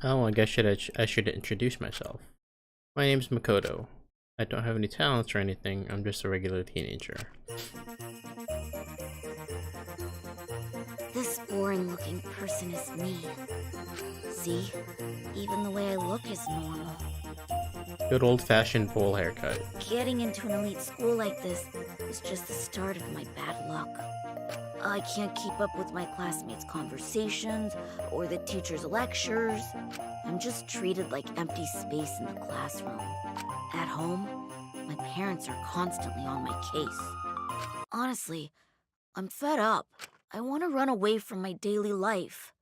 Oh, I guess I should introduce myself. My name's Makoto. I don't have any talents or anything, I'm just a regular teenager. This boring-looking person is me. See? Even the way I look is normal. Good old-fashioned bowl haircut. Getting into an elite school like this is just the start of my bad luck. I can't keep up with my classmates' conversations or the teachers' lectures. I'm just treated like empty space in the classroom. At home, my parents are constantly on my case. Honestly, I'm fed up. I want to run away from my daily life.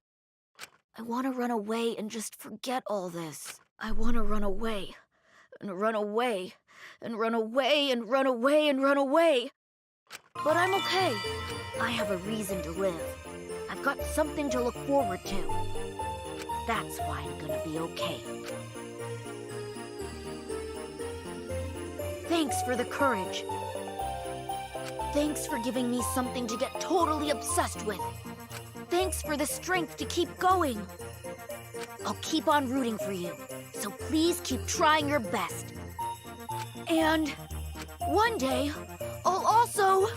I want to run away and just forget all this. I want to run away, and run away, and run away, and run away, and run away. But I'm okay. I have a reason to live. I've got something to look forward to. That's why I'm gonna be okay. Thanks for the courage. Thanks for giving me something to get totally obsessed with. Thanks for the strength to keep going. I'll keep on rooting for you, so please keep trying your best. And one day, I'll also...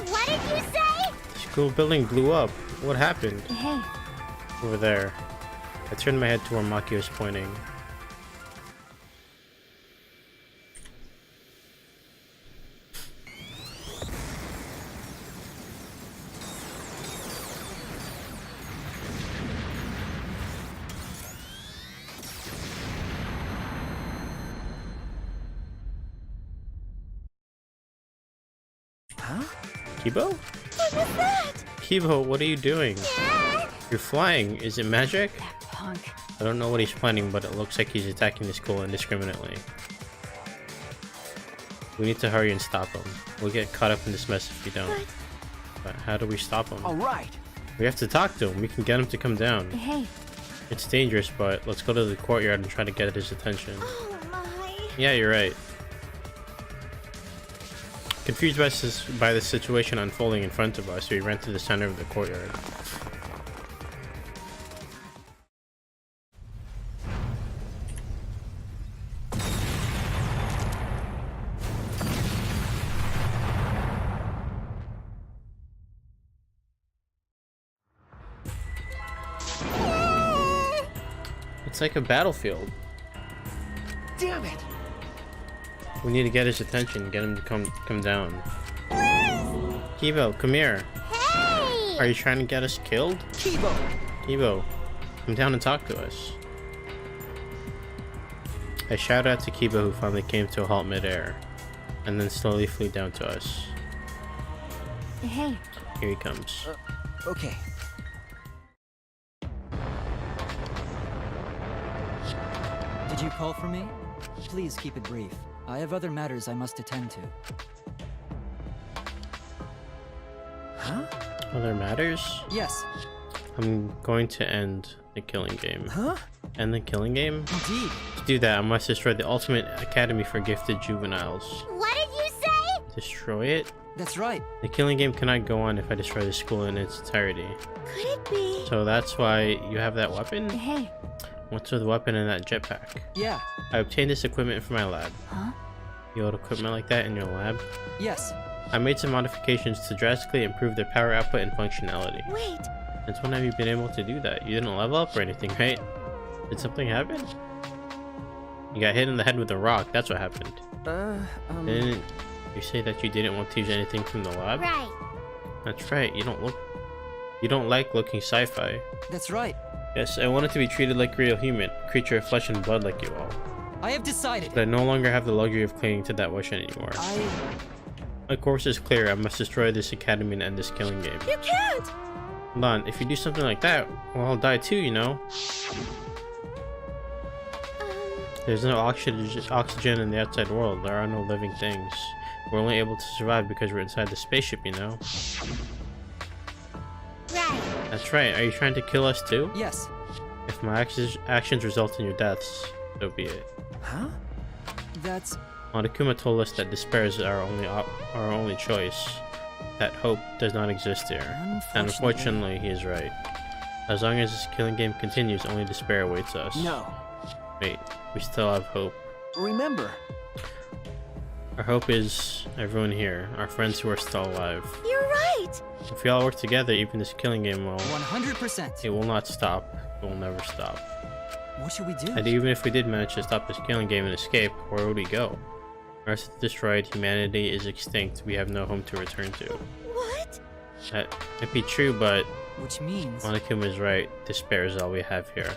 What did you say? School building blew up. What happened? Hey. Over there. I turned my head to where Maki was pointing. Huh? Kibo? What was that? Kibo, what are you doing? Yeah. You're flying. Is it magic? That punk. I don't know what he's planning, but it looks like he's attacking the school indiscriminately. We need to hurry and stop him. We'll get caught up in this mess if we don't. But how do we stop him? All right. We have to talk to him. We can get him to come down. Hey. It's dangerous, but let's go to the courtyard and try to get his attention. Oh my. Yeah, you're right. Confused by the situation unfolding in front of us, we ran to the center of the courtyard. It's like a battlefield. Damn it. We need to get his attention, get him to come down. Kibo, come here. Hey! Are you trying to get us killed? Kibo. Kibo, come down and talk to us. I shouted out to Kibo, who finally came to a halt midair, and then slowly flew down to us. Hey. Here he comes. Okay. Did you call for me? Please keep it brief. I have other matters I must attend to. Huh? Other matters? Yes. I'm going to end the killing game. Huh? End the killing game? Indeed. To do that, I must destroy the ultimate academy for gifted juveniles. What did you say? Destroy it? That's right. The killing game cannot go on if I destroy the school in its entirety. Could it be? So that's why you have that weapon? Hey. What's with the weapon and that jetpack? Yeah. I obtained this equipment from my lab. Huh? You hold equipment like that in your lab? Yes. I made some modifications to drastically improve their power output and functionality. Wait. Since when have you been able to do that? You didn't level up or anything, right? Did something happen? You got hit in the head with a rock, that's what happened. Didn't you say that you didn't want to use anything from the lab? Right. That's right, you don't like looking sci-fi. That's right. Yes, I wanted to be treated like a real human, a creature of flesh and blood like you all. I have decided. But I no longer have the luxury of clinging to that wish anymore. My course is clear, I must destroy this academy and end this killing game. You can't. Hold on, if you do something like that, well, I'll die too, you know? There's no oxygen in the outside world, there are no living things. We're only able to survive because we're inside the spaceship, you know? Right. That's right. Are you trying to kill us too? Yes. If my actions result in your deaths, so be it. Huh? That's... Monokuma told us that despair is our only choice. That hope does not exist here. And unfortunately, he is right. As long as this killing game continues, only despair awaits us. No. Wait, we still have hope. Remember. Our hope is everyone here, our friends who are still alive. You're right. If we all work together, even this killing game will... 100%. It will not stop. It will never stop. What should we do? And even if we did manage to stop this killing game and escape, where would we go? Earth is destroyed, humanity is extinct, we have no home to return to. What? That might be true, but Which means... Monokuma is right. Despair is all we have here.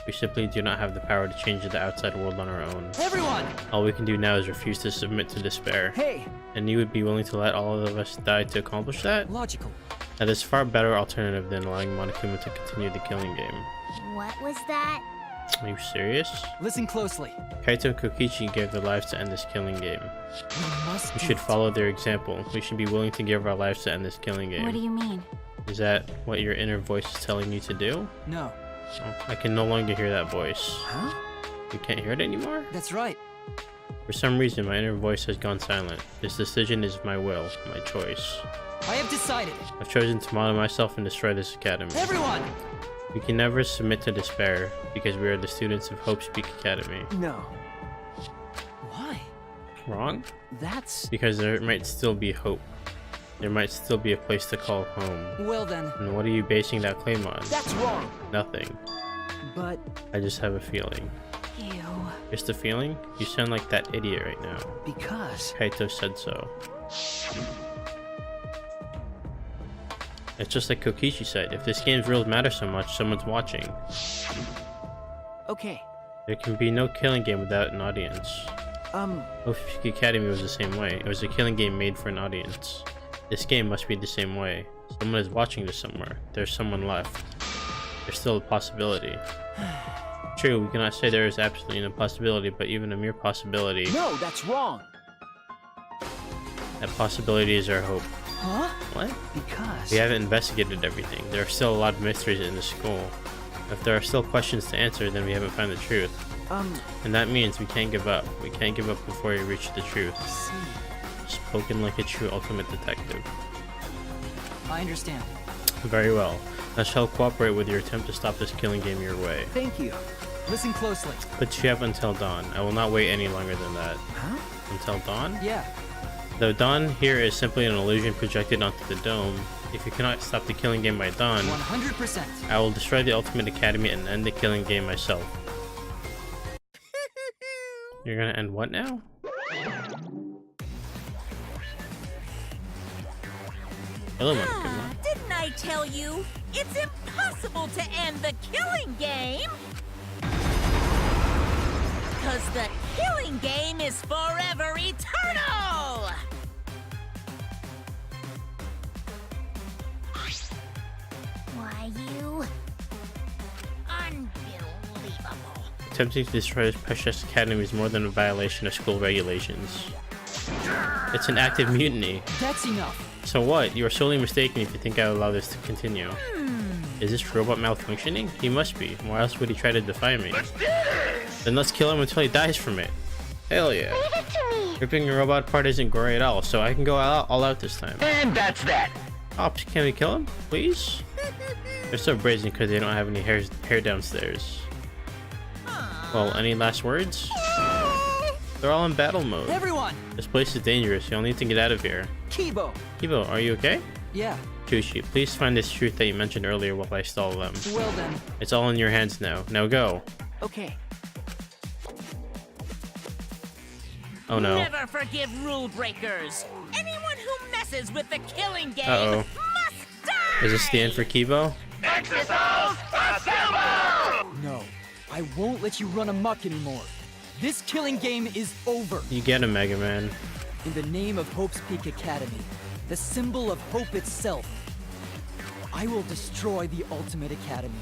We simply do not have the power to change the outside world on our own. Everyone! All we can do now is refuse to submit to despair. Hey! And you would be willing to let all of us die to accomplish that? Logical. That is a far better alternative than allowing Monokuma to continue the killing game. What was that? Are you serious? Listen closely. Kaito and Kokichi gave their lives to end this killing game. We must We do should it. follow their example. We should be willing to give our lives to end this killing game. What do you mean? Is that what your inner voice is telling you to do? No. Oh, I can no longer hear that voice. Huh? You can't hear it anymore? That's right. For some reason, my inner voice has gone silent. This decision is my will, my choice. I have decided. I've chosen to model myself and destroy this academy. Everyone! We can never submit to despair, because we are the students of Hope Speak Academy. No. Why? Wrong? That's... Because there might still be hope. There might still be a place to call home. Well then. And what are you basing that claim on? That's wrong. Nothing. But... I just have a feeling. Ew. Just a feeling? You sound like that idiot right now. because... Kaito said so. It's just like Kokichi said, if this game's rules matter so much, someone's watching. Okay. There can be no killing game without an audience. Hope Speak Academy was the same way. It was a killing game made for an audience. This game must be the same way. Someone is watching this somewhere. There's someone left. There's still a possibility. True, we cannot say there is absolutely no possibility, but even a mere possibility, No, that's wrong. that possibility is our hope. Huh? What? Because... We haven't investigated everything. There are still a lot of mysteries in the school. If there are still questions to answer, then we haven't found the truth. And that means we can't give up. We can't give up before we reach the truth. see. Spoken like a true ultimate detective. I understand. Very well. I shall cooperate with your attempt to stop this killing game your way. Thank you. Listen closely. But you have until dawn. I will not wait any longer than that. Huh? Until dawn? Yeah. The dawn here is simply an illusion projected onto the dome. If you cannot stop the killing game by dawn, 100%. I will destroy the Ultimate Academy and end the killing game myself. You're gonna end what now? Hello, Monokuma. Didn't I tell you? It's impossible to end the killing game! Because the killing game is forever eternal! Why, you... Unbelievable. Attempting to destroy this precious academy is more than a violation of school regulations. It's an active mutiny. That's enough. So what? You are solely mistaken if you think I will allow this to continue. Is this robot malfunctioning? He must be. Why else would he try to defy me? Then let's kill him until he dies from it. Hell yeah. Leave it to me! Ripping a robot apart isn't gory at all, so I can go all out this time. And that's that. Ops, can we kill him? Please? They're so brazen because they don't have any hair downstairs. Well, any last words? They're all in battle mode. Everyone! This place is dangerous. You'll need to get out of here. Kibo. Kibo, are you okay? Yeah. Chushi, please find this truth that you mentioned earlier while I stall them. Well then. It's all in your hands now. Now go. Okay. Oh no. Never forgive rule breakers! Anyone who messes with the killing game Uh-oh. must die! Is this the end for Kibo? No. I won't let you run amok anymore. This killing game is over. You get him, Mega Man. In the name of Hope's Peak Academy, the symbol of hope itself, I will destroy the Ultimate Academy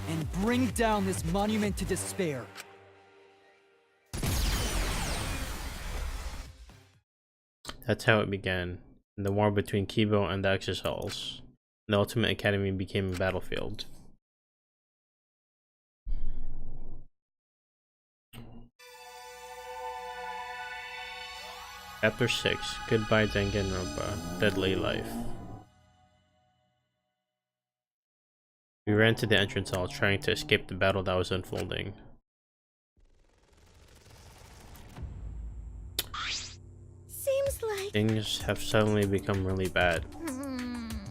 and bring down this monument to despair. That's how it began. In the war between Kibo and the Exorcells. The Ultimate Academy became a battlefield. Chapter 6. Goodbye Danganronpa. Deadly Life. We ran to the entrance hall, trying to escape the battle that was unfolding. Seems like... Things have suddenly become really bad.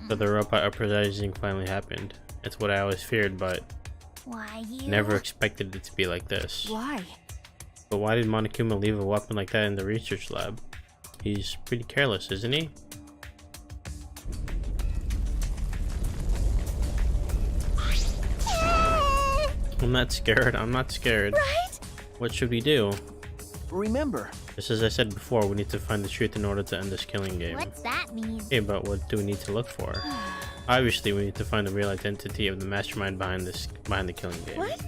So the robot uprising finally happened. It's what I always feared, but Why you... never expected it to be like this. Why? But why did Monokuma leave a weapon like that in the research lab? He's pretty careless, isn't he? I'm not scared. I'm not scared. Right? What should we do? Remember, Just as I said before, we need to find the truth in order to end this killing game. What's that mean? Okay, but what do we need to look for? Obviously, we need to find the real identity of the mastermind behind the killing game. What?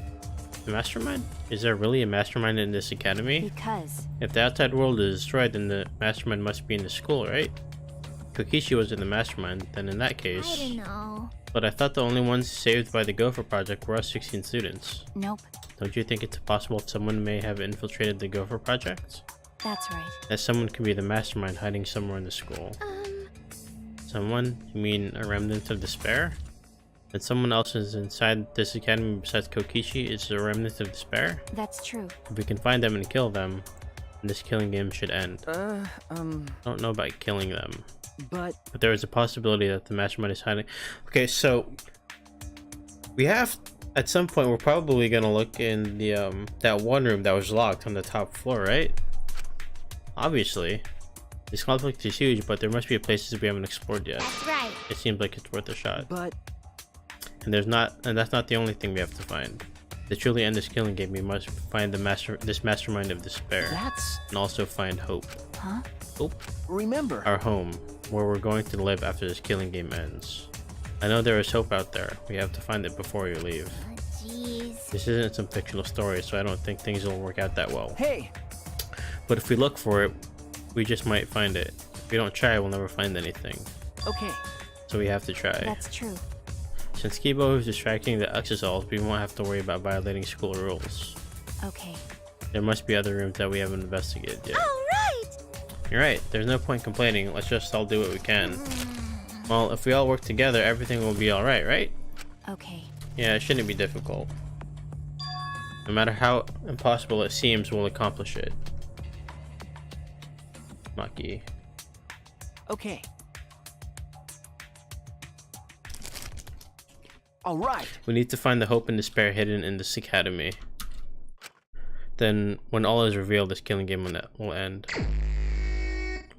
The mastermind? Is there really a mastermind in this academy? Because... If the outside world is destroyed, then the mastermind must be in the school, right? Kokishi was in the mastermind, then in that case... I don't know. But I thought the only ones saved by the Gopher Project were us 16 students. Nope. Don't you think it's possible someone may have infiltrated the Gopher Project? That's right. That someone could be the mastermind hiding somewhere in the school. Someone? You mean a remnant of despair? And someone else is inside this academy besides Kokishi is a remnant of despair? That's true. If we can find them and kill them, then this killing game should end. I don't know about killing them. but But there is a possibility that the mastermind is hiding. Okay, so we have at some point we're probably gonna look in the that one room that was locked on the top floor, right? Obviously. This conflict is huge, but there must be places we haven't explored yet. That's right. It seems like it's worth a shot. but And that's not the only thing we have to find. To truly end this killing game, we must find this mastermind of despair. that's... And also find hope. Huh? Hope? Remember, Our home, where we're going to live after this killing game ends. I know there is hope out there. We have to find it before we leave. Oh, jeez. This isn't some fictional story, so I don't think things will work out that well. hey, But if we look for it, we just might find it. If we don't try, we'll never find anything. okay, So we have to try. That's true. Since Kibo is distracting the Exosols, we won't have to worry about violating school rules. Okay. There must be other rooms that we haven't investigated yet. All right. You're right, there's no point complaining, let's just all do what we can. Well, if we all work together, everything will be alright, right? Okay. Yeah, it shouldn't be difficult. No matter how impossible it seems, we'll accomplish it. Maki. okay. All right. We need to find the hope and despair hidden in this academy. Then, when all is revealed, this killing game will end.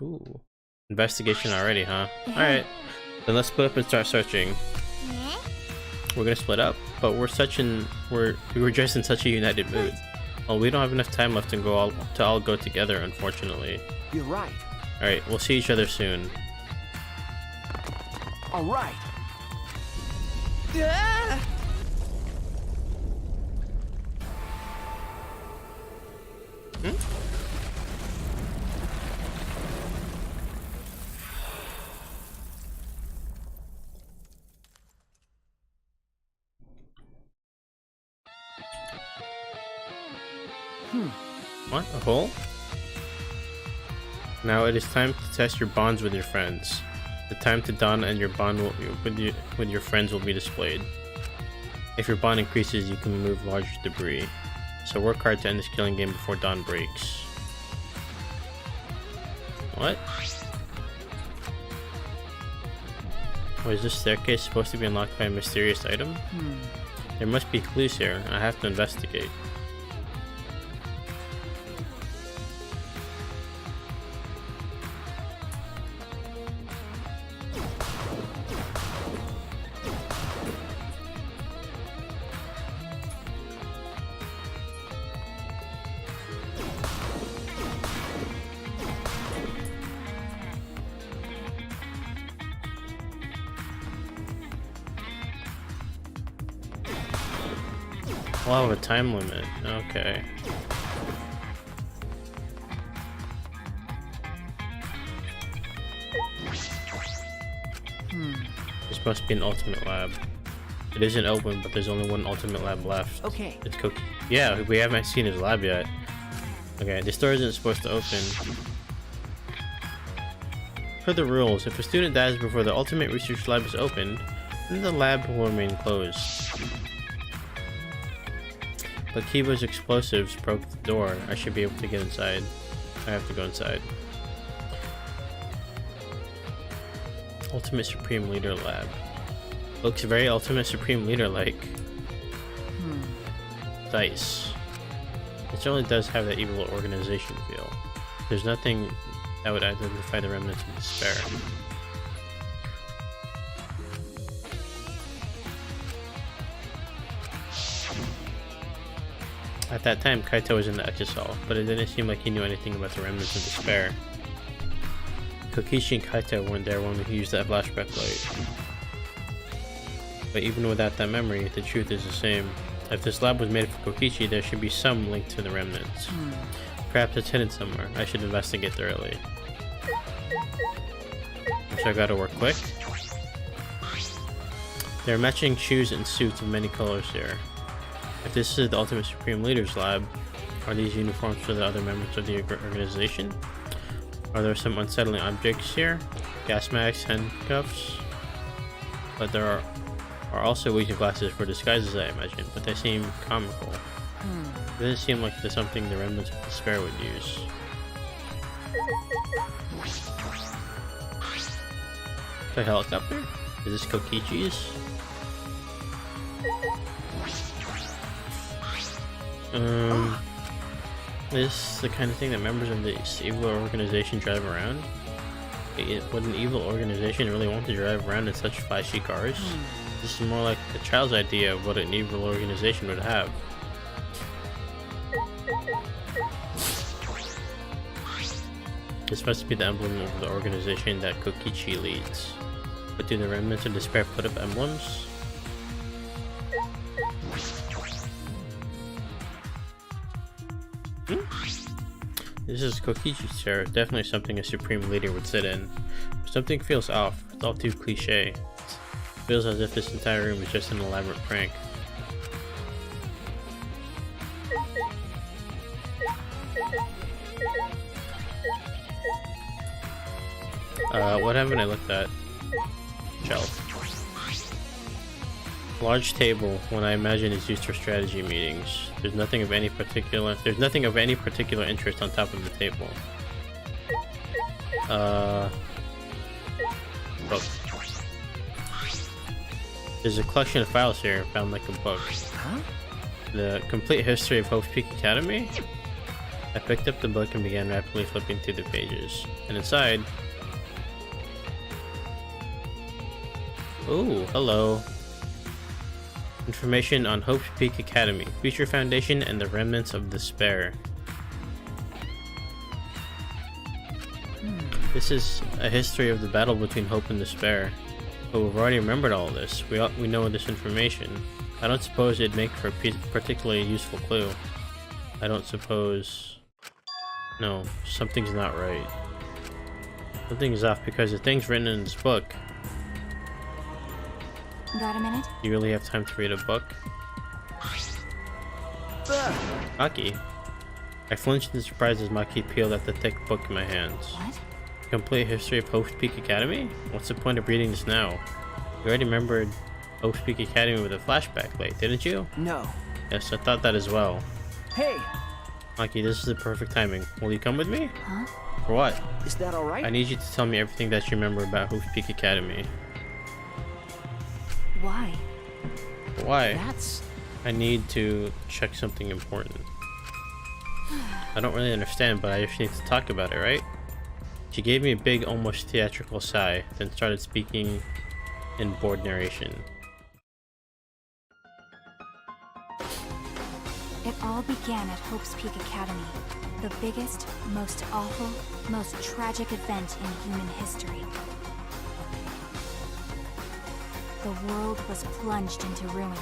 Ooh. Investigation already, huh? Alright. Then let's split up and start searching. We're gonna split up, but we were just in such a united mood. Well, we don't have enough time left to all go together, unfortunately. You're right. Alright, we'll see each other soon. All right. What? A hole? Now it is time to test your bonds with your friends. The time to dawn and your bond with your friends will be displayed. If your bond increases, you can remove large debris. So work hard to end this killing game before dawn breaks. What? Or is this staircase supposed to be unlocked by a mysterious item? There must be clues here. I have to investigate. We'll have a time limit. Okay. This This must be an ultimate lab. It isn't open, but there's only one ultimate lab left. Okay. It's Cookie. Yeah, we haven't seen his lab yet. Okay, this door isn't supposed to open. Per the rules, if a student dies before the ultimate research lab is opened, then the lab will remain closed. But Kiba's explosives broke the door. I should be able to get inside. I have to go inside. Ultimate Supreme Leader Lab. Looks very Ultimate Supreme Leader like. Dice. It certainly does have that evil organization feel. There's nothing that would identify the remnants of despair. At that time, Kaito was in the Echis, but it didn't seem like he knew anything about the remnants of despair. Kokichi and Kaito weren't there when we used that flashback light. But even without that memory, the truth is the same. If this lab was made for Kokichi, there should be some link to the remnants. Perhaps it's hidden somewhere. I should investigate thoroughly. So I gotta work quick. There are matching shoes and suits of many colors here. If this is the Ultimate Supreme Leader's lab, are these uniforms for the other members of the organization? Are there some unsettling objects here? Gas masks, handcuffs? But there are also Ouija glasses for disguises, I imagine, but they seem comical. It doesn't seem like there's something the remnants of despair would use. The helicopter? Is this Kokichi's? Is this the kind of thing that members of this evil organization drive around? Would an evil organization really want to drive around in such flashy cars? This is more like a child's idea of what an evil organization would have. This must be the emblem of the organization that Kokichi leads. But do the remnants of despair put up emblems? This is Kokichi's chair. Definitely something a supreme leader would sit in. But something feels off. It's all too cliche. It feels as if this entire room is just an elaborate prank. What haven't I looked at? Shelf. Large table, when I imagine is used for strategy meetings. There's nothing of any particular interest on top of the table. Book. There's a collection of files here, found like a book. The Complete History of Hope's Peak Academy? I picked up the book and began rapidly flipping through the pages. And inside... Ooh, hello. Information on Hope's Peak Academy, Future Foundation, and the Remnants of Despair. This is a history of the battle between Hope and Despair. But we've already remembered all this. We know this information. I don't suppose it'd make for a particularly useful clue. I don't suppose... No, something's not right. Something's off because the things written in this book... Got a minute? You really have time to read a book? Maki. I flinched in surprise as Maki peeled at the thick book in my hands. What? Complete History of Hope's Peak Academy? What's the point of reading this now? You already remembered Hope's Peak Academy with a flashback light, didn't you? No. Yes, I thought that as well. Hey! Maki, this is the perfect timing. Will you come with me? Huh? For what? Is that alright? I need you to tell me everything that you remember about Hope's Peak Academy. Why? Why? That's... I need to check something important. I don't really understand, but I just need to talk about it, right? She gave me a big, almost theatrical sigh, then started speaking in bored narration. It all began at Hope's Peak Academy, the biggest, most awful, most tragic event in human history. The world was plunged into ruin,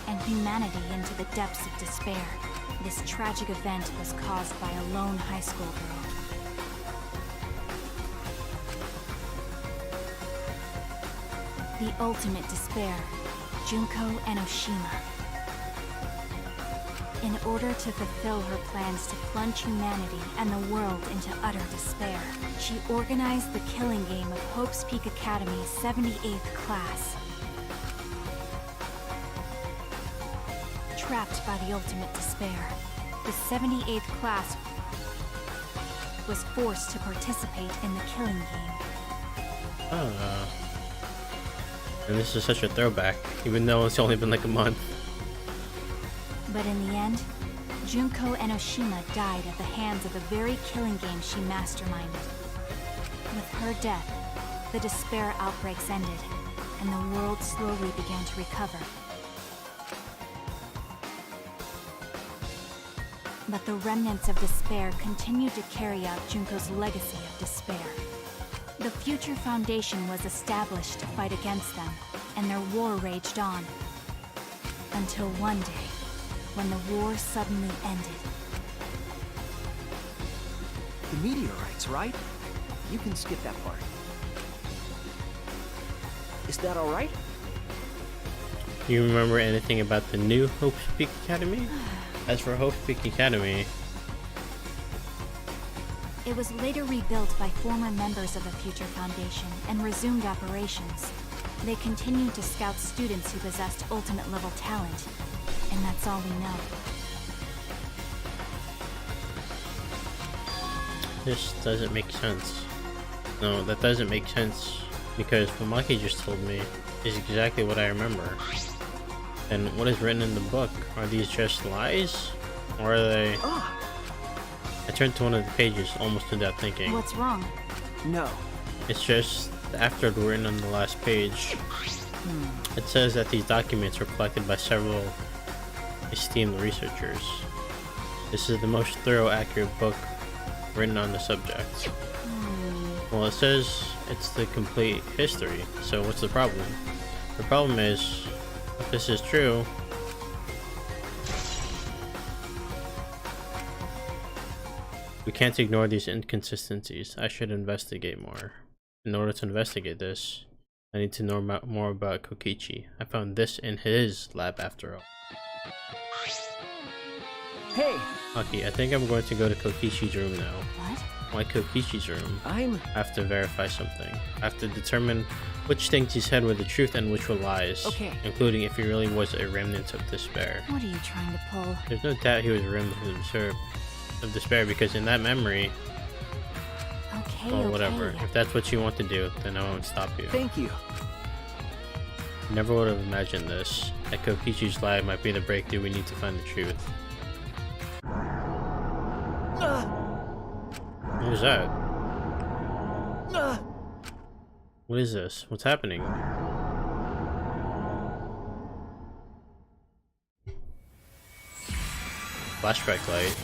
and humanity into the depths of despair. This tragic event was caused by a lone high school girl. The ultimate despair, Junko Enoshima. In order to fulfill her plans to plunge humanity and the world into utter despair, she organized the killing game of Hope's Peak Academy's 78th class. Trapped by the ultimate despair, the 78th class was forced to participate in the killing game. Oh. And this is such a throwback, even though it's only been like a month. But in the end, Junko Enoshima died at the hands of the very killing game she masterminded. With her death, the despair outbreaks ended, and the world slowly began to recover. But the remnants of despair continued to carry out Junko's legacy of despair. The Future Foundation was established to fight against them, and their war raged on. Until one day, when the war suddenly ended. The meteorites, right? You can skip that part. Is that alright? You remember anything about the new Hope's Peak Academy? As for Hope's Peak Academy, It was later rebuilt by former members of the Future Foundation and resumed operations. They continued to scout students who possessed ultimate level talent, and that's all we know. this doesn't make sense. No, that doesn't make sense, because what Maki just told me is exactly what I remember. And what is written in the book, are these just lies? Or are they... I turned to one of the pages almost without thinking. What's wrong? No. It's just the afterword written on the last page. It says that these documents were collected by several esteemed researchers. This is the most thorough, accurate book written on the subject. Well, it says it's the complete history, so what's the problem? The problem is, if this is true, we can't ignore these inconsistencies. I should investigate more. In order to investigate this, I need to know more about Kokichi. I found this in his lab after all. Hey! Maki, I think I'm going to go to Kokichi's room now. What? Why Kokichi's room? I'm... I have to verify something. I have to determine which things he said were the truth and which were lies. Okay. Including if he really was a remnant of despair. What are you trying to pull? There's no doubt he was a remnant of despair, because in that memory, Okay, well, whatever. okay. If that's what you want to do, then I won't stop you. Thank you. Never would have imagined this. That Kokichi's lie might be the breakthrough we need to find the truth. What was that? What is this? What's happening? Flashback light.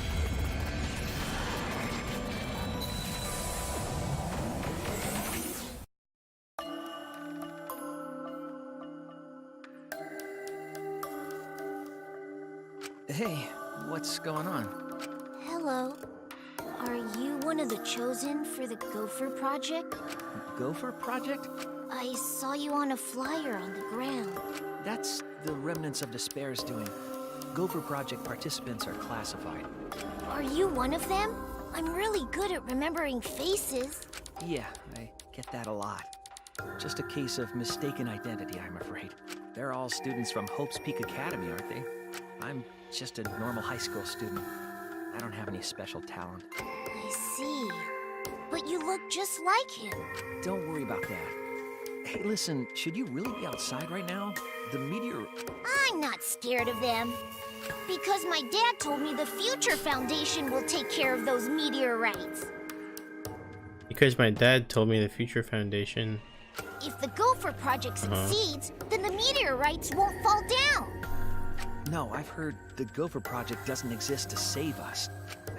Hey, what's going on? Hello. Are you one of the chosen for the Gopher Project? Gopher Project? I saw you on a flyer on the ground. That's the Remnants of Despair's doing. Gopher Project participants are classified. Are you one of them? I'm really good at remembering faces. Yeah, I get that a lot. Just a case of mistaken identity, I'm afraid. They're all students from Hope's Peak Academy, aren't they? I'm just a normal high school student. I don't have any special talent. I see. But you look just like him. Don't worry about that. Hey, listen, should you really be outside right now? The meteor... I'm not scared of them. Because my dad told me the Future Foundation will take care of those meteorites. Because my dad told me the Future Foundation... If the Gopher Project succeeds, then the meteorites won't fall down. No, I've heard the Gopher Project doesn't exist to save us.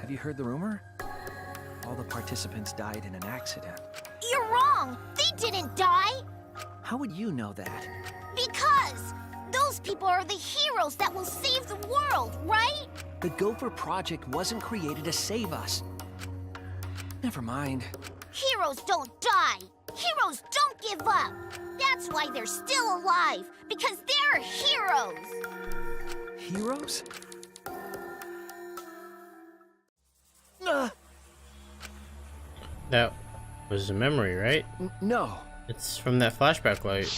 Have you heard the rumor? All the participants died in an accident. You're wrong! They didn't die! How would you know that? Because those people are the heroes that will save the world, right? The Gopher Project wasn't created to save us. Never mind. Heroes don't die. Heroes don't give up. That's why they're still alive, because they're heroes. Heroes? That was a memory, right? No. It's from that flashback light.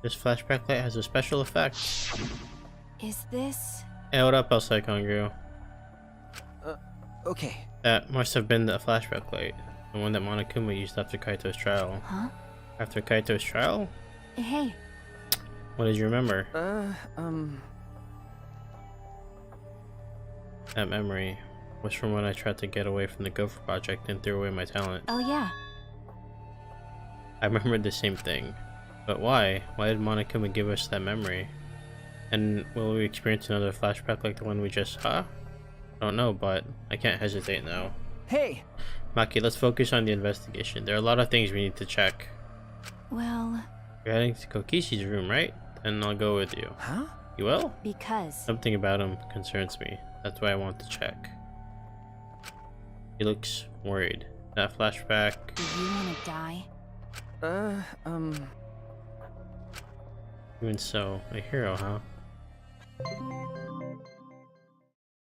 This flashback light has a special effect. Is this... Hey, what up, Elsai Kongru? Okay. That must have been the flashback light. The one that Monokuma used after Kaito's trial. Huh? After Kaito's trial? Hey, What did you remember? That memory was from when I tried to get away from the Gopher Project and threw away my talent. oh yeah. I remembered the same thing. But why? Why did Monokuma give us that memory? And will we experience another flashback like the one we just saw? I don't know, but I can't hesitate now. Hey! Maki, let's focus on the investigation. There are a lot of things we need to check. Well, You're heading to Kokishi's room, right? Then I'll go with you. Huh? You will? because... Something about him concerns me. That's why I want to check. He looks worried. That flashback... Do you want to die? Even so, a hero, huh?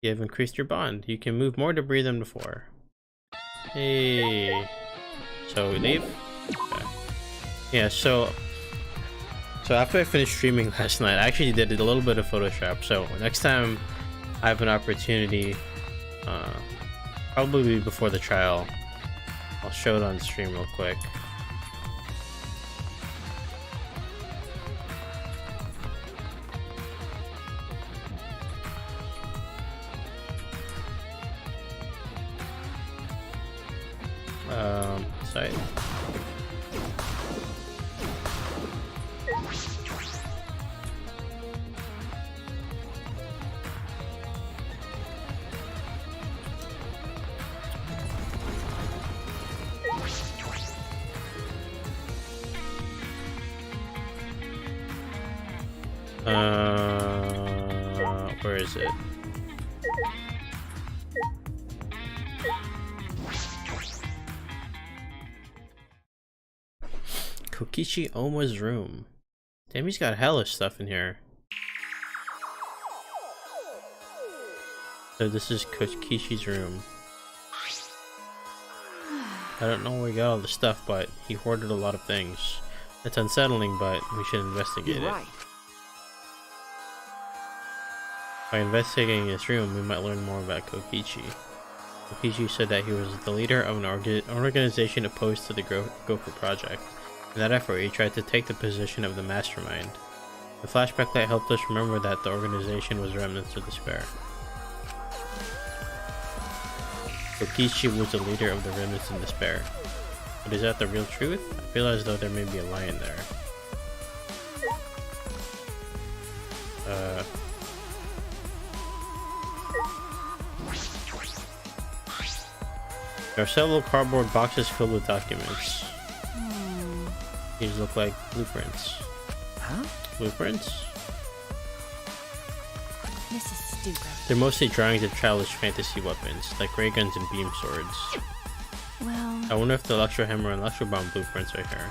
You have increased your bond. You can move more debris than before. Hey. So we leave? Okay. Yeah, so after I finished streaming last night, I actually did a little bit of Photoshop. So next time I have an opportunity, probably before the trial, I'll show it on stream real quick. Site. Where is it? Kokichi Oma's room. Damn, he's got hella stuff in here. So this is Kokishi's room. I don't know where he got all the stuff, but he hoarded a lot of things. It's unsettling, but we should investigate You're it. right. By investigating his room, we might learn more about Kokichi. Kokichi said that he was the leader of an organization opposed to the Gopher Project. In that effort, he tried to take the position of the mastermind. The flashback light helped us remember that the organization was remnants of despair. Kokichi was the leader of the remnants in despair. But is that the real truth? I feel as though there may be a lie in there. There are several cardboard boxes filled with documents. These look like blueprints. Huh? Blueprints? This is stupid. They're mostly drawings of childish fantasy weapons, like ray guns and beam swords. Well, I wonder if the Electro Hammer and Electro Bomb blueprints are here.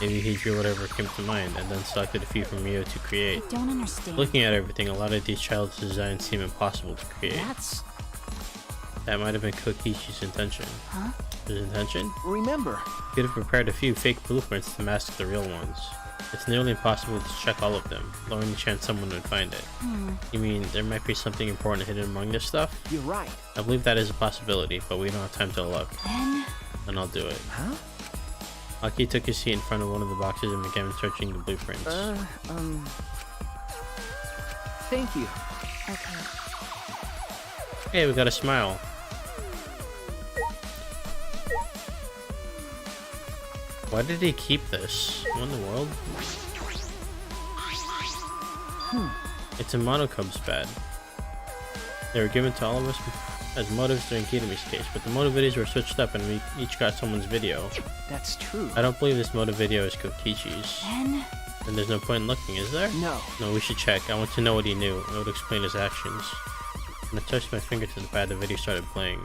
Maybe he drew whatever came to mind, and then selected a few from Mio to create. I don't understand. Looking at everything, a lot of these childish designs seem impossible to create. That might have been Kokishi's intention. Huh? His intention? Remember. He could have prepared a few fake blueprints to mask the real ones. It's nearly impossible to check all of them, lowering the chance someone would find it. You mean there might be something important hidden among this stuff? You're right. I believe that is a possibility, but we don't have time to look. Then I'll do it. Huh? Aki took his seat in front of one of the boxes and began searching the blueprints. Thank you. Okay. Hey, we got a smile. Why did he keep this? What in the world? It's a Monokub's bed. They were given to all of us as motives during Kitami's case, but the motive videos were switched up and we each got someone's video. That's true. I don't believe this motive video is Kokichi's. Then? And there's no point in looking, is there? No. No, we should check. I want to know what he knew. It would explain his actions. When I touched my finger to the pad, the video started playing.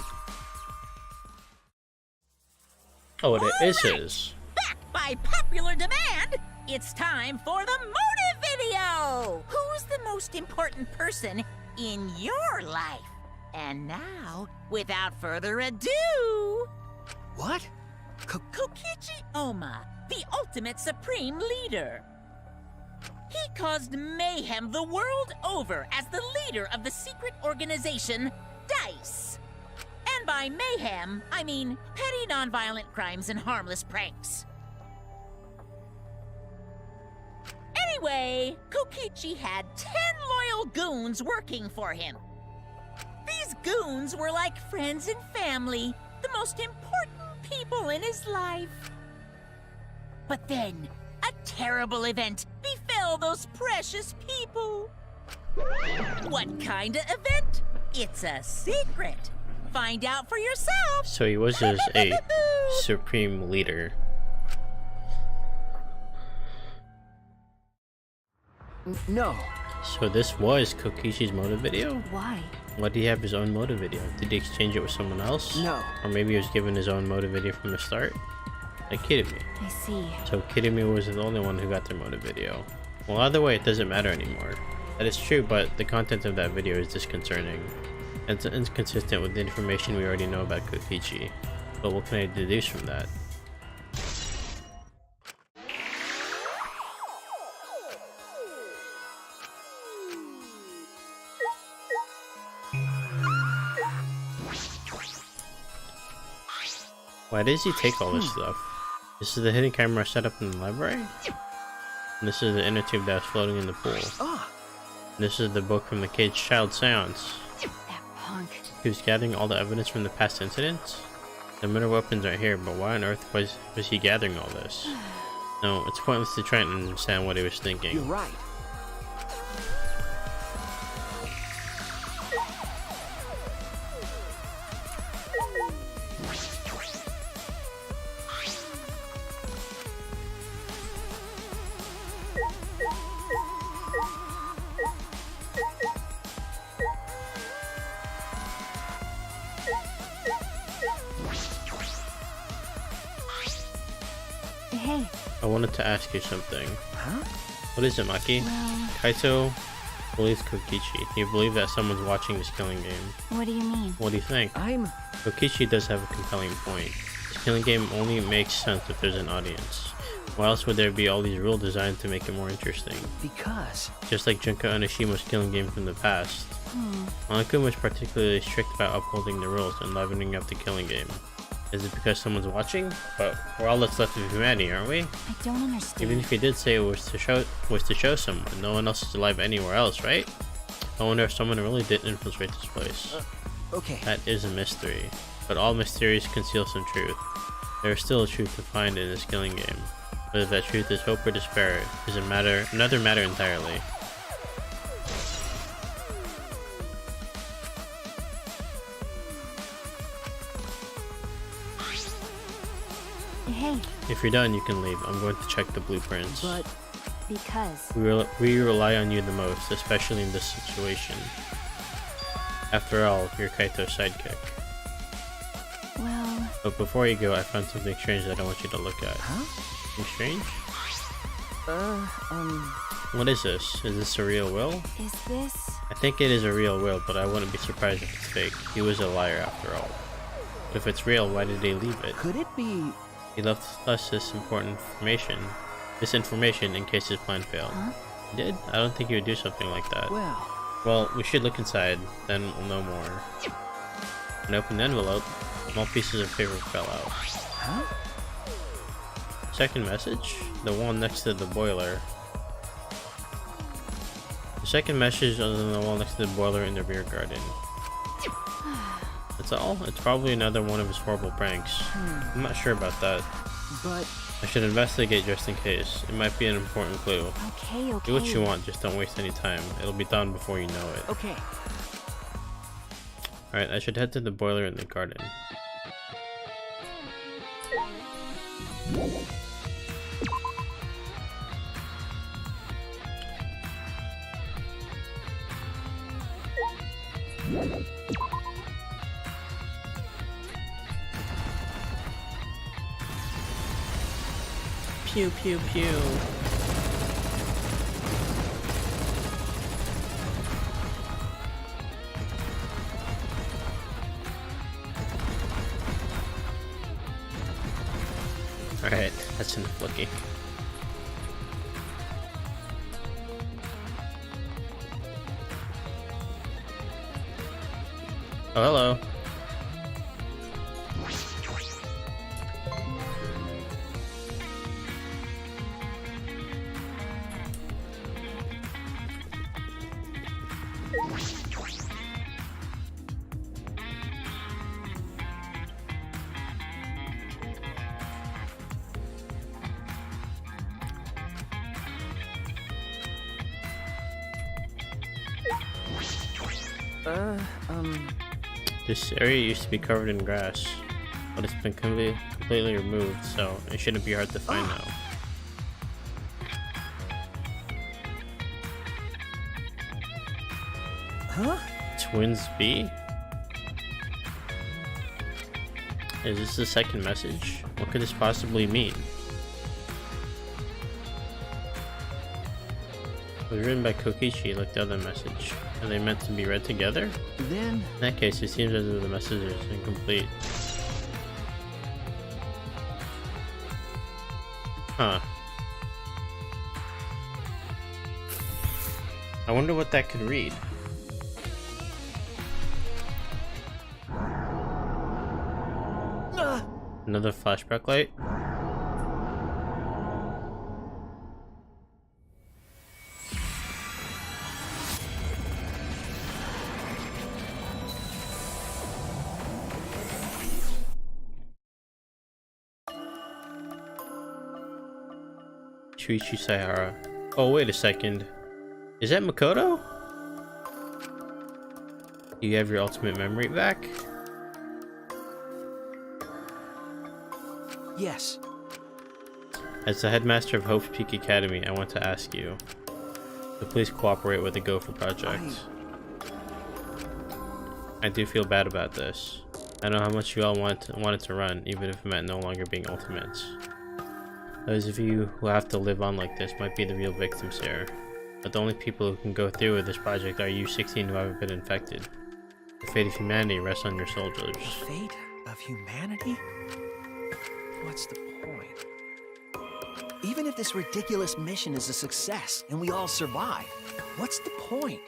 Oh, it is his. Back by popular demand, it's time for the motive video! Who's the most important person in your life? And now, without further ado... What? Kokichi Oma, the ultimate supreme leader. He caused mayhem the world over as the leader of the secret organization, DICE. And by mayhem, I mean petty nonviolent crimes and harmless pranks. Anyway, Kokichi had 10 loyal goons working for him. These goons were like friends and family, the most important people in his life. But then, a terrible event befell those precious people. What kind of event? It's a secret. Find out for yourself. So he was just a supreme leader. No. So this was Kokichi's motive video? Why? Why did he have his own motive video? Did he exchange it with someone else? No. Or maybe he was given his own motive video from the start? Like Kirimi. I see. So Kirimi was the only one who got their motive video. Well, either way, it doesn't matter anymore. That is true, but the content of that video is disconcerting. It's inconsistent with the information we already know about Kokichi. But what can I deduce from that? Why does he take all this stuff? This is the hidden camera set up in the library? And this is the inner tube that was floating in the pool. Ah. This is the book from the caged child seance. That punk. He was gathering all the evidence from the past incidents? The murder weapons are here, but why on earth was he gathering all this? No, it's pointless to try and understand what he was thinking. You're right. Hey. I wanted to ask you something. Huh? What is it, Maki? Well, Kaito believes Kokichi. You believe that someone's watching this killing game. what do you mean? What do you think? Kokichi does have a compelling point. This killing game only makes sense if there's an audience. Why else would there be all these rules designed to make it more interesting? Because... Just like Junko Onishima's killing game from the past. Monokuma was particularly strict about upholding the rules and leveling up the killing game. Is it because someone's watching? But we're all that's left of humanity, aren't we? I don't understand. Even if he did say it was to show someone, no one else is alive anywhere else, right? I wonder if someone really did infiltrate this place. Okay. That is a mystery, but all mysteries conceal some truth. There is still a truth to find in this killing game. Whether that truth is hope or despair is another matter entirely. Hey, If you're done, you can leave. I'm going to check the blueprints. But... because. We rely on you the most, especially in this situation. After all, you're Kaito's sidekick. Well, But before you go, I found something strange that I want you to look at. Huh? Something strange? What is this? Is this a real will? is this? I think it is a real will, but I wouldn't be surprised if it's fake. He was a liar after all. But if it's real, why did he leave it? Could it be... He left us this important information. This information in case his plan failed. Huh? He did? I don't think he would do something like that. Well... Well, we should look inside, then we'll know more. When I opened the envelope, small pieces of paper fell out. Huh? Second message? The one next to the boiler. The second message was on the wall next to the boiler in the rear garden. That's all? It's probably another one of his horrible pranks. I'm not sure about that. But... I should investigate just in case. It might be an important clue. Okay, okay. Do what you want, just don't waste any time. It'll be done before you know it. Okay. Alright, I should head to the boiler in the garden. Pew pew pew. Alright, that's enough looking. Oh, hello. This area used to be covered in grass, but it's been completely removed, so it shouldn't be hard to find now. Huh? Twins B? Is this the second message? What could this possibly mean? It was written by Kokichi like the other message. Are they meant to be read together? Then... In that case, it seems as though the message is incomplete. Huh. I wonder what that could read. Another flashback light? Shuichi Sayara. Oh, wait a second. Is that Makoto? Do you have your ultimate memory back? Yes. As the headmaster of Hope's Peak Academy, I want to ask you to please cooperate with the Gopher Project. I do feel bad about this. I know how much you all wanted to run, even if it meant no longer being ultimates. Those of you who have to live on like this might be the real victims here, but the only people who can go through with this project are you 16 who haven't been infected. The fate of humanity rests on your soldiers. The fate of humanity? What's the point? Even if this ridiculous mission is a success and we all survive, what's the point?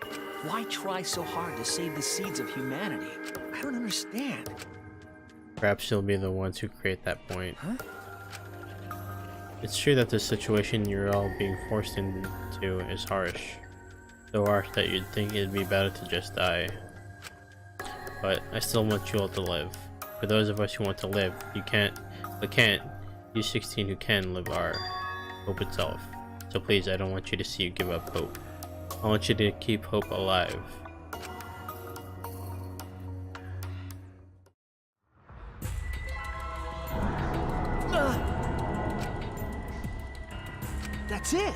Why try so hard to save the seeds of humanity? I don't understand. Perhaps you'll be the ones who create that point. Huh? It's true that the situation you're all being forced into is harsh. So harsh that you'd think it'd be better to just die. But I still want you all to live. For those of us who want to live, you can't, you 16 who can live are hope itself. So please, I don't want you to see you give up hope. I want you to keep hope alive. That's it!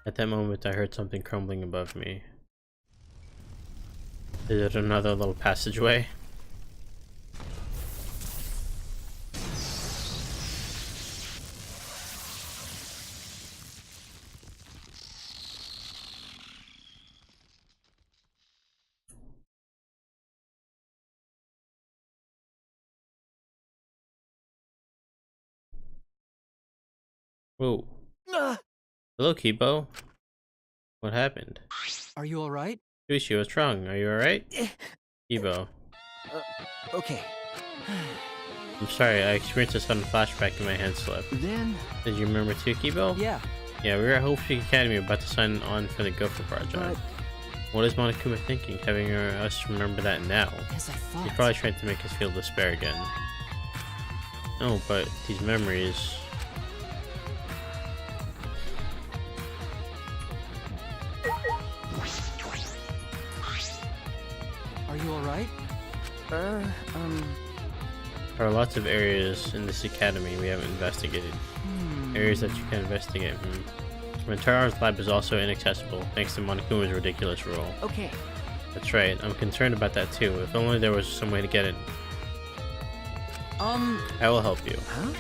At that moment, I heard something crumbling above me. Is it another little passageway? Whoa. Hello, Kibo. What happened? Are you alright? Sushi, what's wrong? Are you alright? Kibo. Okay. I'm sorry, I experienced a sudden flashback in my hand slip. Then... Did you remember too, Kibo? Yeah. Yeah, we were at Hope Peak Academy about to sign on for the Gopher Project. But... What is Monokuma thinking, having us remember that now? As I thought. He's probably trying to make us feel despair again. No, but these memories... Are you alright? There are lots of areas in this academy we haven't investigated. Areas that you can investigate. Montaro's lab is also inaccessible, thanks to Monokuma's ridiculous rule. Okay. That's right, I'm concerned about that too. If only there was some way to get it. I will help you. Huh?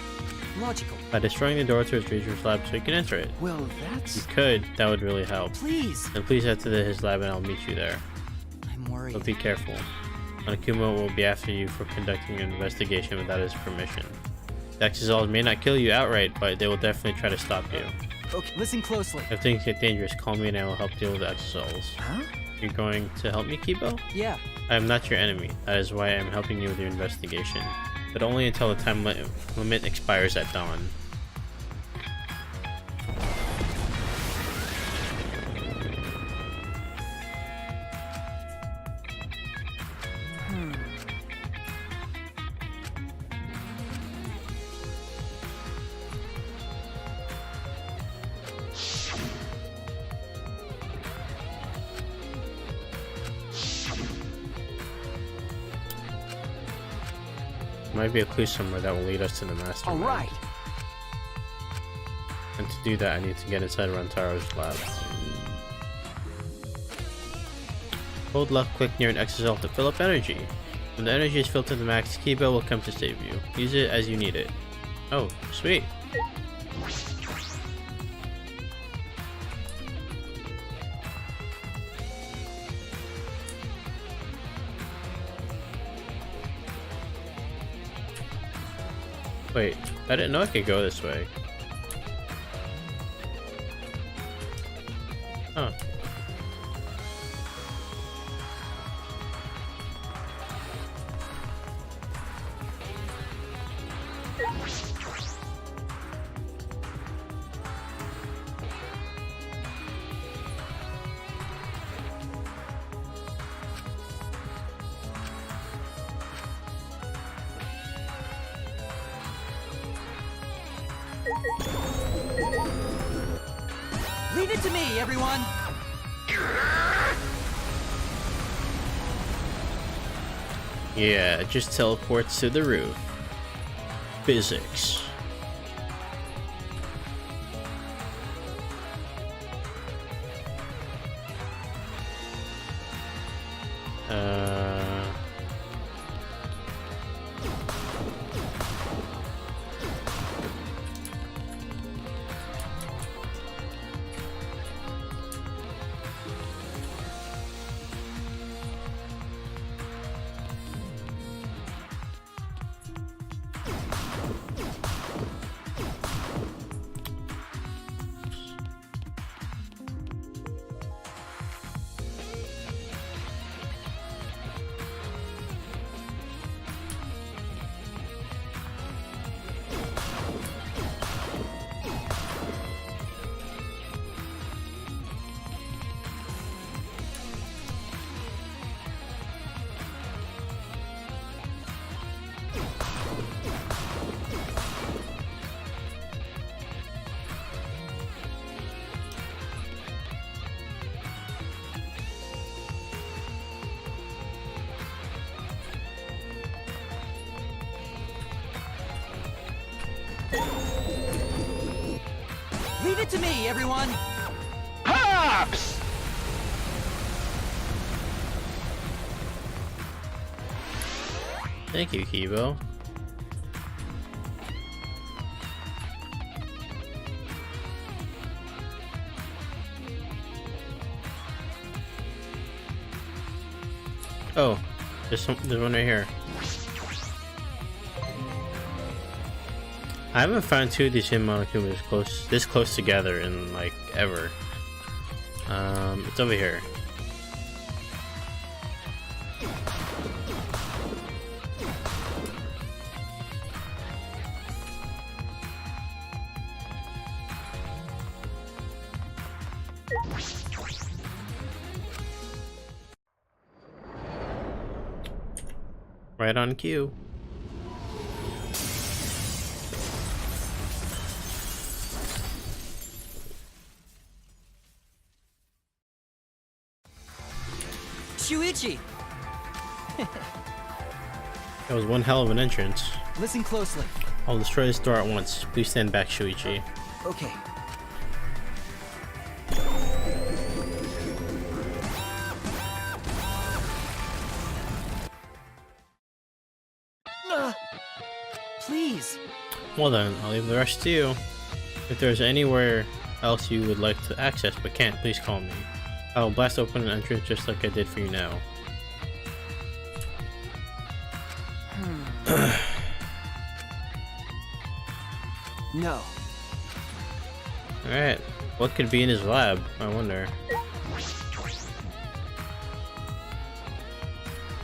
Logical. By destroying the door to his research lab so you can enter it. Well, You that's... could, that would really help. Please! Then please head to his lab and I'll meet you there. I'm worried. But be careful. Monokuma will be after you for conducting an investigation without his permission. The Exosols may not kill you outright, but they will definitely try to stop you. Okay, listen closely. If things get dangerous, call me and I will help deal with the Exosols. Huh? You're going to help me, Kibo? Yeah. I am not your enemy. That is why I am helping you with your investigation. But only until the time limit expires at dawn. Might be a clue somewhere that will lead us to the mastermind. Alright! And to do that, I need to get inside Rantaro's lab. Hold left click near an exosol to fill up energy. When the energy is filled to the max, Kibo will come to save you. Use it as you need it. Oh, sweet. Wait, I didn't know I could go this way. Huh. Leave it to me, everyone! Yeah, it just teleports to the roof. Physics. Leave it to me, everyone! Hops! Thank you, Kibo. Oh, there's one right here. I haven't found two of these Shin Monokumas this close together in like ever. It's over here. Right on cue. Shuichi! That was one hell of an entrance. Listen closely. I'll destroy this door at once. Please stand back, Shuichi. Okay. Please. Well then, I'll leave the rest to you. If there's anywhere else you would like to access but can't, please call me. I will blast open an entrance just like I did for you now. No. Alright, what could be in his lab? I wonder.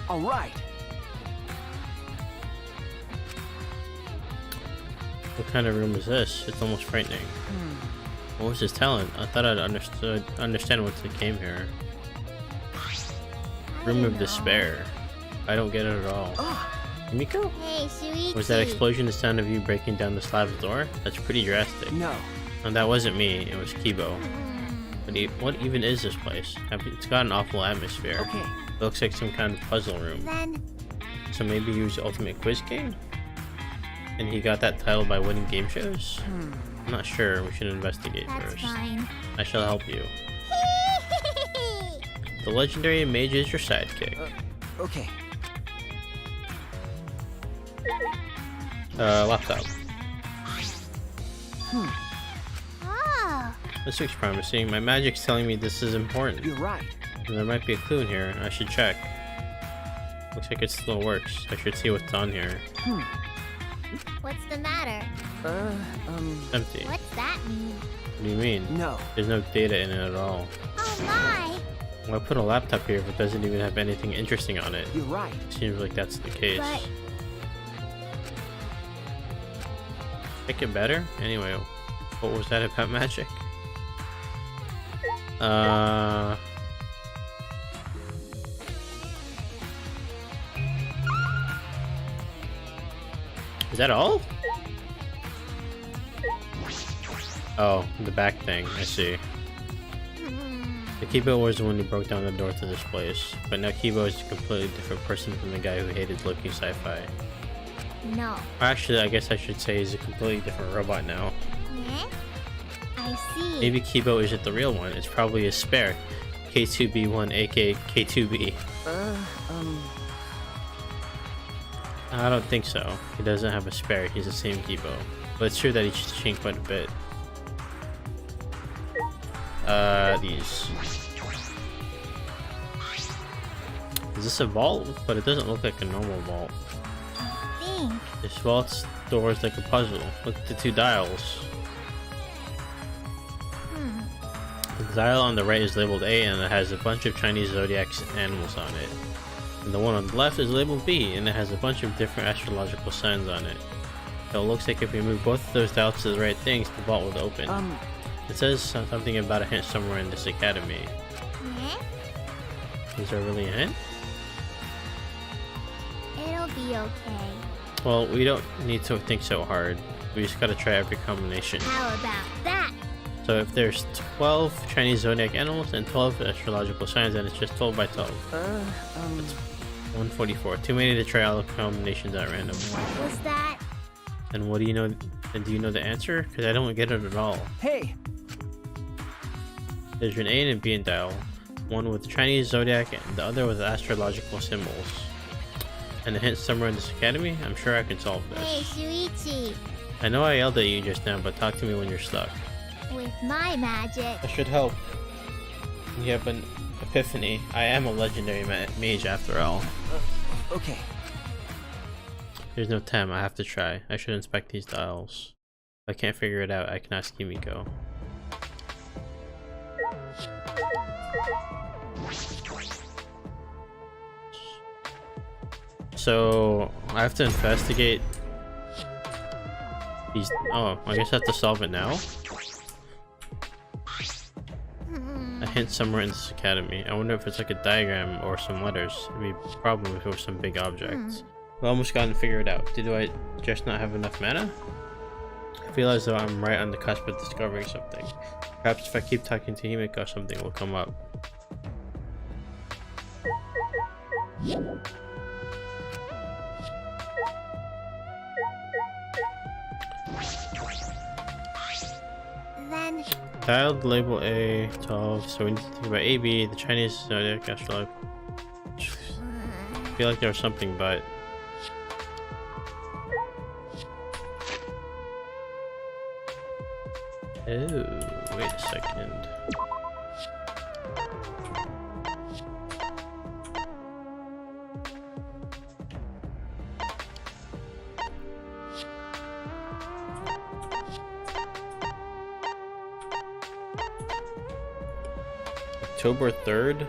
All right. What kind of room is this? It's almost frightening. What was his talent? I thought I'd understand once I came here. Room of despair. I don't get it at all. Miko? Hey, Shuichi. Was that explosion the sound of you breaking down the slab's door? That's pretty drastic. No. And that wasn't me, it was Kibo. But what even is this place? It's got an awful atmosphere. Okay. It looks like some kind of puzzle room. Then So maybe he was the ultimate quiz king? And he got that title by winning game shows? I'm not sure, we should investigate that's first. fine. I shall help you. The legendary mage is your sidekick. Okay. Laptop. Oh, This looks promising. My magic's telling me this is important. You're right. And there might be a clue in here. I should check. Looks like it still works. I should see what's on here. what's the matter? Empty. What's that mean? What do you mean? No. There's no data in it at all. Oh my! Why put a laptop here if it doesn't even have anything interesting on it? You're right. Seems like that's the case. But- Make it better? Anyway, what was that about magic? Is that all? Oh, the back thing, I see. The Kibo was the one who broke down the door to this place, but now Kibo is a completely different person from the guy who hated Loki sci-fi. No. Actually, I guess I should say he's a completely different robot now. Eh? I see. Maybe Kibo isn't the real one, it's probably a spare. K2B1 aka K2B. I don't think so. He doesn't have a spare, he's the same Kibo. But it's true that he's changed quite a bit. These. Is this a vault? But it doesn't look like a normal vault. Think. This vault's door is like a puzzle. Look at the two dials. The dial on the right is labeled A and it has a bunch of Chinese zodiac animals on it. And the one on the left is labeled B and it has a bunch of different astrological signs on it. So it looks like if we move both of those dials to the right things, the vault will open. It says something about a hint somewhere in this academy. Eh? Is there really a hint? It'll be okay. Well, we don't need to think so hard. We just gotta try every combination. How about that? So if there's 12 Chinese zodiac animals and 12 astrological signs, then it's just 12 by 12. That's 144. Too many to try all the combinations at random. What was that? And what do you know? And do you know the answer? Because I don't get it at all. Hey. There's an A and a B in dial. One with Chinese zodiac and the other with astrological symbols. And a hint somewhere in this academy? I'm sure I can solve Hey, this. Shuichi. I know I yelled at you just now, but talk to me when you're stuck. With my magic. That should help. You have an epiphany. I am a legendary mage after all. Okay. There's no time, I have to try. I should inspect these dials. If I can't figure it out, I can ask Kimiko. So, I have to investigate these. Oh, I guess I have to solve it now? A hint somewhere in this academy. I wonder if it's like a diagram or some letters. It'd be a problem if it was some big object. We almost gotten to figure it out. Did I just not have enough mana? I feel as though I'm right on the cusp of discovering something. Perhaps if I keep talking to Himiko, something will come up. Then Tiled label A 12, so we need to think about AB, the Chinese zodiac astrology. I feel like there was something, but Oh, wait a second. October 3rd?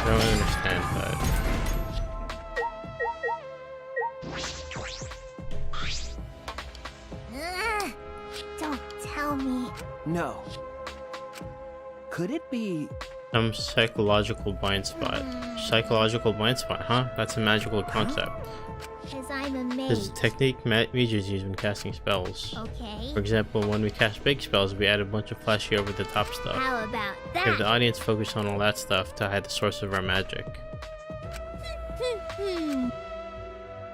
I don't understand that. Don't tell me. No. Could it be... Some psychological blind spot. Psychological blind spot, huh? That's a magical concept. Because I'm a This is mage. a technique mages use when casting spells. Okay. For example, when we cast big spells, we add a bunch of flashy over-the-top stuff. How about Give the that? audience focus on all that stuff to hide the source of our magic.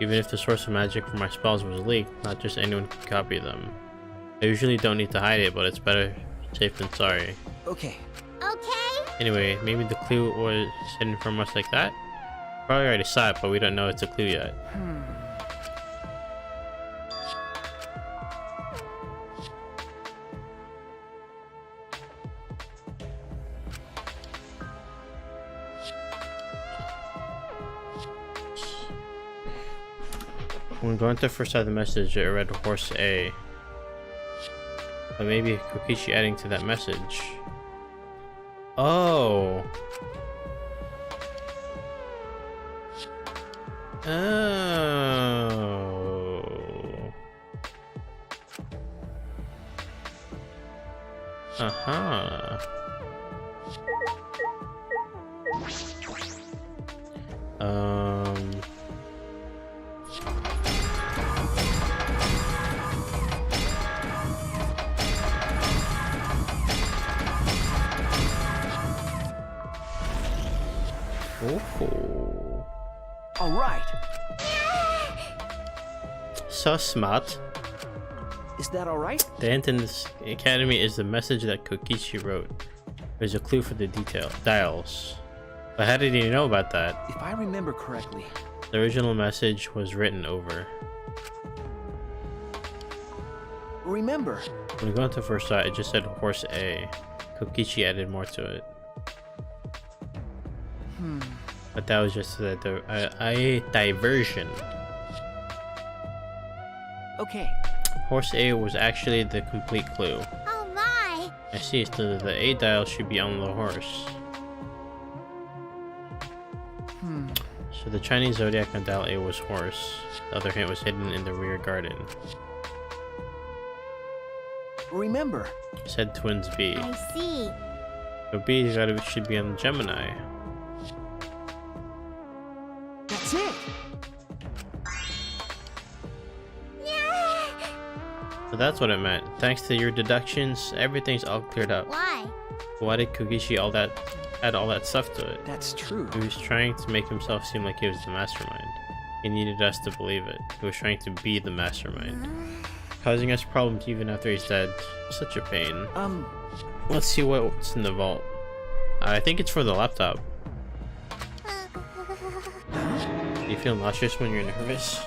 Even if the source of magic for my spells was leaked, not just anyone can copy them. I usually don't need to hide it, but it's better safe than sorry. Okay. Okay. Anyway, maybe the clue was hidden from us like that? Probably already saw it, but we don't know it's a clue yet. When Gonta first saw the message, it read Horse A. But maybe Kokichi adding to that message. Oh! Oh. Uh-huh. Oh. All right. So smart. Is that all right? The hint in this academy is the message that Kokichi wrote. There's a clue for the dials. But how did he know about that? If I remember correctly. The original message was written over. Remember. When we go into first sight, it just said Horse A. Kokichi added more to it. But that was just a diversion. Okay. Horse A was actually the complete clue. Oh my. I see, so the A dial should be on the horse. So the Chinese zodiac on dial A was horse. The other hint was hidden in the rear garden. Remember. Said twins B. I see. So B should be on Gemini. That's it. So that's what it meant. Thanks to your deductions, everything's all cleared up. Why? Why did Kokichi add all that stuff to it? That's true. He was trying to make himself seem like he was the mastermind. He needed us to believe it. He was trying to be the mastermind. Causing us problems even after he's dead. Such a pain. Let's see what's in the vault. I think it's for the laptop. Do you feel nauseous when you're nervous?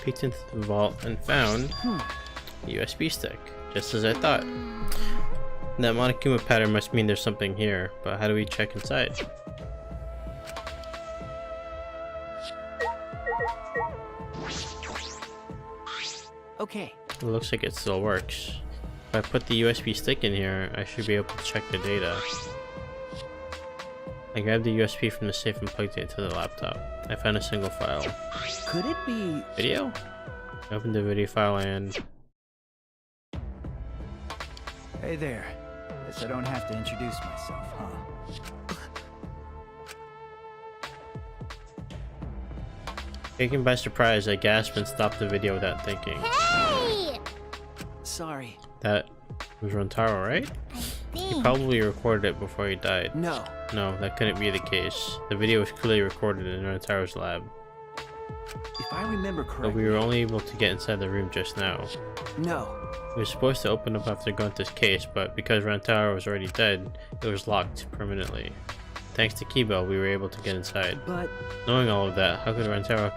Peeked into the vault and found a USB stick, just as I thought. That Monokuma pattern must mean there's something here, but how do we check inside? Okay. It looks like it still works. If I put the USB stick in here, I should be able to check the data. I grabbed the USB from the safe and plugged it to the laptop. I found a single file. Could it be... Video? I opened the video file and... Hey there. Guess I don't have to introduce myself, huh? Taken by surprise, I gasped and stopped the video without thinking. Hey! Sorry. That was Rantaro, right? I He think. probably recorded it before he died. No. No, that couldn't be the case. The video was clearly recorded in Rantaro's lab. If I remember But correctly. we were only able to get inside the room just now. No. We were supposed to open up after going through this case, but because Rantaro was already dead, it was locked permanently. Thanks to Keybell, we were able to get inside. But Knowing all of that, how could Rantaro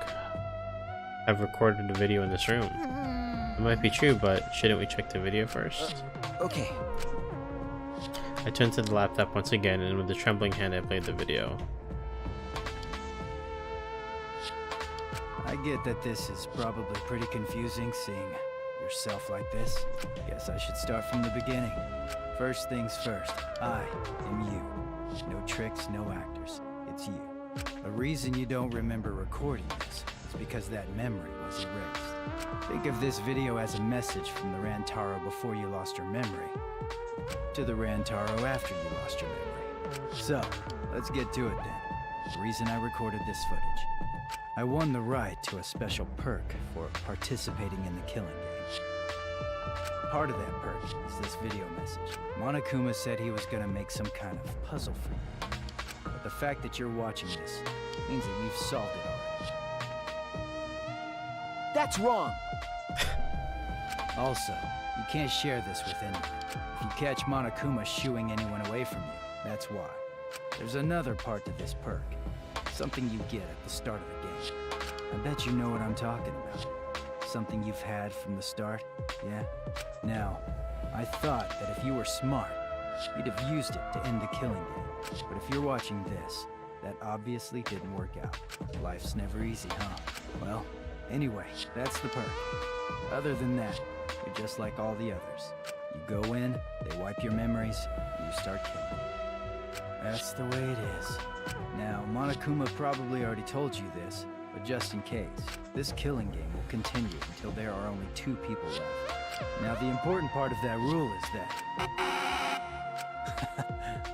have recorded the video in this room? It might be true, but shouldn't we check the video first? okay. I turned to the laptop once again, and with a trembling hand I played the video. I get that this is probably pretty confusing seeing yourself like this. Guess I should start from the beginning. First things first, I am you. No tricks, no actors. It's you. The reason you don't remember recording this is because that memory was erased. Think of this video as a message from the Rantaro before you lost your memory to the Rantaro after you lost your memory. So, let's get to it then. The reason I recorded this footage. I won the right to a special perk for participating in the killing game. Part of that perk is this video message. Monokuma said he was gonna make some kind of puzzle for you. But the fact that you're watching this means that you've solved it already. That's wrong. Also, you can't share this with anyone. If you catch Monokuma shooing anyone away from you, that's why. There's another part to this perk. Something you get at the start of the game. I bet you know what I'm talking about. Something you've had from the start, yeah? Now, I thought that if you were smart, you'd have used it to end the killing game. But if you're watching this, that obviously didn't work out. Life's never easy, huh? Well, anyway, that's the perk. Other than that, you're just like all the others. You go in, they wipe your memories, and you start killing. That's the way it is. Now, Monokuma probably already told you this, but just in case, this killing game will continue until there are only 2 people left. Now, the important part of that rule is that...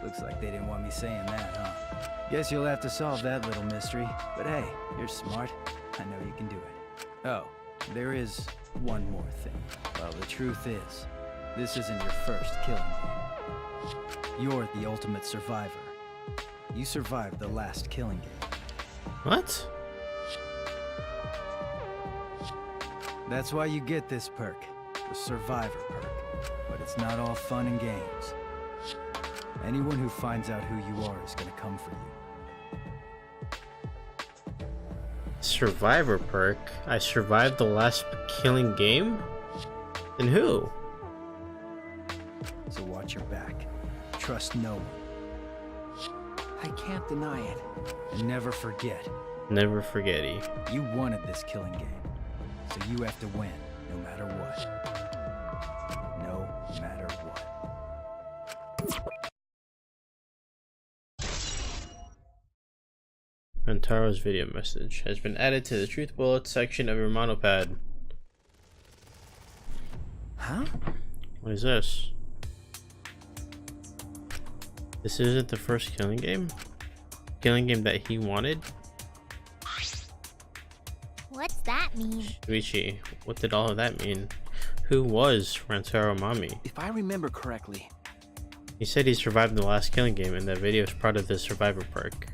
Looks like they didn't want me saying that, huh? Guess you'll have to solve that little mystery. But hey, you're smart. I know you can do it. Oh, there is one more thing. Well, the truth is, this isn't your first killing game. You're the ultimate survivor. You survived the last killing game. What? That's why you get this perk, the Survivor perk. But it's not all fun and games. Anyone who finds out who you are is gonna come for you. Survivor perk? I survived the last killing game? And who? So watch your back. Trust no one. I can't deny it. And never forget, Never forgetty. you wanted this killing game. So you have to win, no matter what. No matter what. Rantaro's video message has been added to the truth bullet section of your monopad. Huh? What is this? This isn't the first killing game? Killing game that he wanted? What's that mean? Luigi, what did all of that mean? Who was Rantaro Mami? If I remember correctly. He said he survived the last killing game and that video is part of the survivor perk.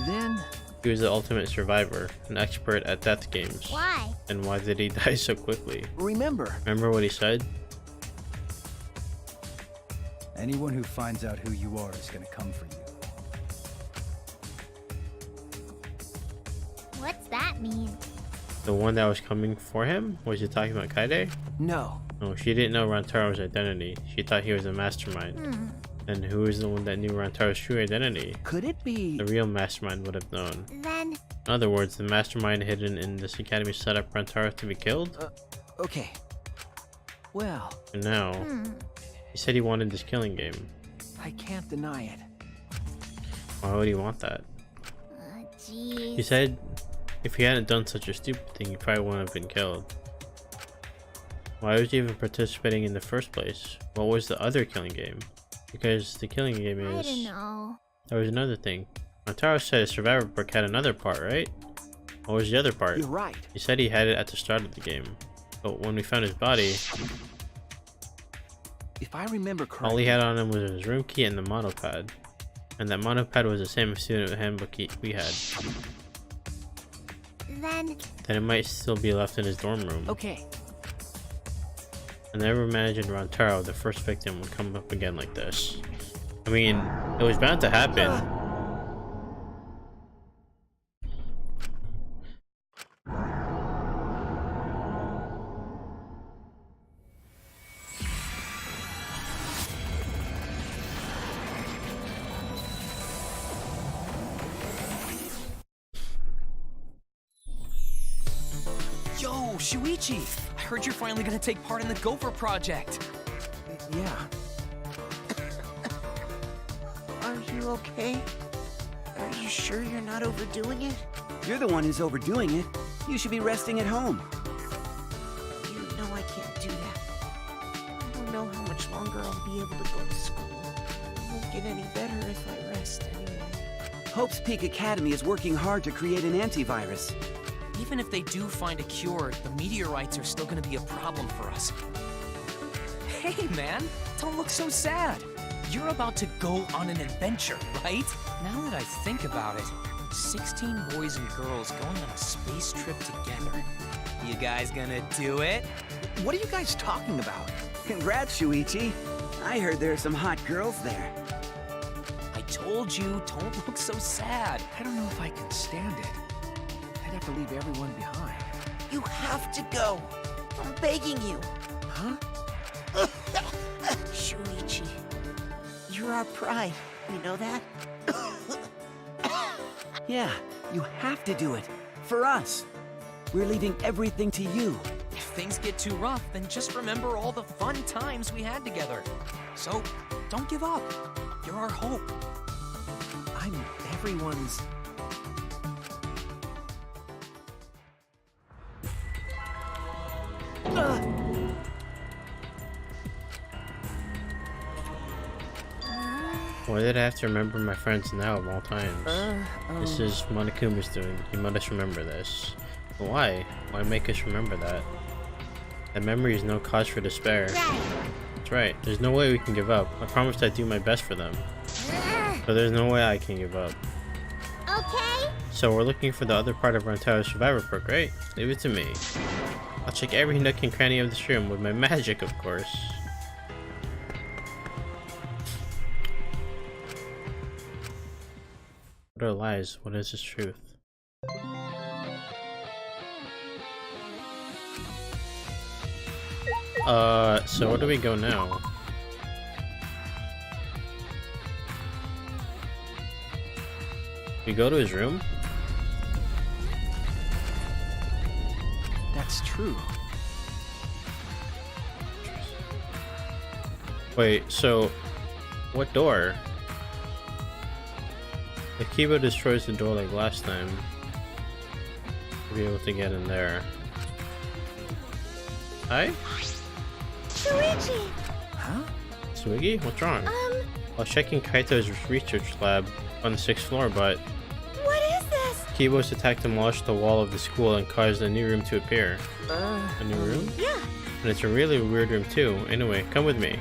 Then He was the ultimate survivor, an expert at death games. Why? And why did he die so quickly? remember. Remember what he said? Anyone who finds out who you are is gonna come for you. What's that mean? The one that was coming for him? Was he talking about Kaide? No. No, she didn't know Rantaro's identity. She thought he was a mastermind. And who is the one that knew Rantaro's true identity? Could it be? The real mastermind would have known. Then, In other words, the mastermind hidden in this academy set up Rantaro to be killed? Okay. Well, And now, he said he wanted this killing game. I can't deny it. Why would he want that? geez. He said if he hadn't done such a stupid thing, he probably wouldn't have been killed. Why was he even participating in the first place? What was the other killing game? Because the killing game is... I don't know. There was another thing. Rantaro said his survivor perk had another part, right? What was the other part? You're right. He said he had it at the start of the game. But when we found his body, If I remember correctly, all he had on him was his room key and the monopad. And that monopad was the same student handbook we had. Then Then it might still be left in his dorm room. okay. I never imagined Rantaro, the first victim, would come up again like this. I mean, it was bound to happen. Yo, Shuichi! I heard you're finally gonna take part in the Gopher project. Yeah. Are you okay? Are you sure you're not overdoing it? You're the one who's overdoing it. You should be resting at home. You know I can't do that. I don't know how much longer I'll be able to go to school. It won't get any better if I rest anyway. Hope's Peak Academy is working hard to create an antivirus. Even if they do find a cure, the meteorites are still gonna be a problem for us. Hey, man! Don't look so sad! You're about to go on an adventure, right? Now that I think about it, 16 boys and girls going on a space trip together. You guys gonna do it? What are you guys talking about? Congrats, Shuichi. I heard there are some hot girls there. I told you, don't look so sad. I don't know if I can stand it. I'd have to leave everyone behind. You have to go. I'm begging you. Huh? Shuichi, you're our pride. You know that? Yeah, you have to do it. For us. We're leaving everything to you. If things get too rough, then just remember all the fun times we had together. So, don't give up. You're our hope. I'm everyone's... Why did I have to remember my friends now of all times? This is Monokuma's doing. He made us remember this. But why? Why make us remember that? That memory is no cause for despair. That's right. There's no way we can give up. I promised I'd do my best for them. But there's no way I can give up. okay? So we're looking for the other part of Rantaro's survivor perk, right? Leave it to me. I'll check every nook and cranny of this room with my magic, of course. What are lies? What is this truth? So where do we go now? We go to his room? That's true. Wait, so what door? The keyboard destroys the door like last time. We'll be able to get in there. Hi? Shuichi! Huh? Swiggy? What's wrong? I was checking Kaito's research lab on the 6th floor, but What is this? Kibo's attack demolished the wall of the school and caused a new room to appear. A new room? Yeah. And it's a really weird room too. Anyway, come with me.